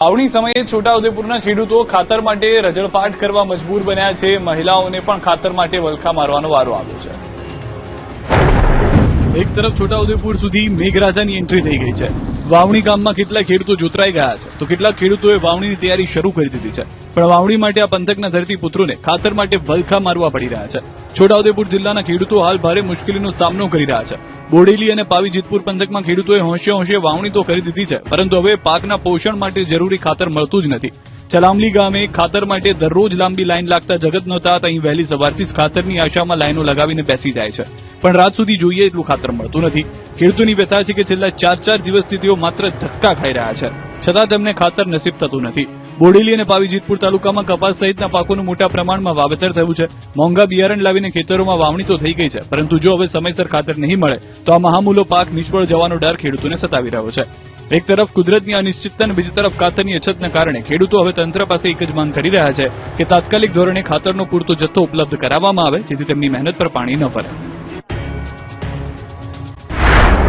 વાવણી સમયે છોટાઉદેપુરના ખેડૂતો ખાતર માટે રજળપાટ કરવા મજબૂર બન્યા છે। મહિલાઓને પણ ખાતર માટે વલખા મારવાનો વારો આવ્યો છે। એક તરફ છોટાઉદેપુર સુધી મેઘરાજાની એન્ટ્રી થઈ ગઈ છે। વાવણી કામમાં કેટલાક ખેડૂતો જોતરાઈ ગયા છે તો કેટલાક ખેડૂતોએ વાવણીની તૈયારી શરૂ કરી દીધી છે, પણ વાવણી માટે આ પંથકના ધરતીપુત્રોને ખાતર માટે વલખા મારવા પડી રહ્યા છે। છોટાઉદેપુર જિલ્લાના ખેડૂતો હાલ ભારે મુશ્કેલીનો સામનો કરી રહ્યા છે। બોડેલી અને પાવી જેતપુર પંથકમાં ખેડૂતોએ હોંશે હોંશે વાવણી તો કરી દીધી છે, પરંતુ હવે પાકના પોષણ માટે જરૂરી ખાતર મળતું જ નથી। ચલામલી ગામે ખાતર માટે દરરોજ લાંબી લાઈન લાગતા જગત નહોતા, અહીં વહેલી સવારથી જ ખાતરની આશામાં લાઈનો લગાવીને બેસી જાય છે, પણ રાત સુધી જોઈએ એટલું ખાતર મળતું નથી। ખેડૂતોની વ્યથા છે કે છેલ્લા 4 દિવસથી તેઓ માત્ર ધક્કા ખાઈ રહ્યા છે, છતાં તેમને ખાતર નસીબ થતું નથી। બોડેલી અને પાવી જેતપુર તાલુકામાં કપાસ સહિતના પાકોનું મોટા પ્રમાણમાં વાવેતર થયું છે। મોંઘા બિયારણ લાવીને ખેતરોમાં વાવણી તો થઈ ગઈ છે, પરંતુ જો હવે સમયસર ખાતર નહીં મળે તો આ મહામૂલો પાક નિષ્ફળ જવાનો ડર ખેડૂતોને સતાવી રહ્યો છે। એક તરફ કુદરતની અનિશ્ચિતતા અને બીજી તરફ ખાતરની અછતના કારણે ખેડૂતો હવે તંત્ર પાસે એક જ માંગ કરી રહ્યા છે કે તાત્કાલિક ધોરણે ખાતરનો પૂરતો જથ્થો ઉપલબ્ધ કરાવવામાં આવે, જેથી તેમની મહેનત પર પાણી ન ફરે।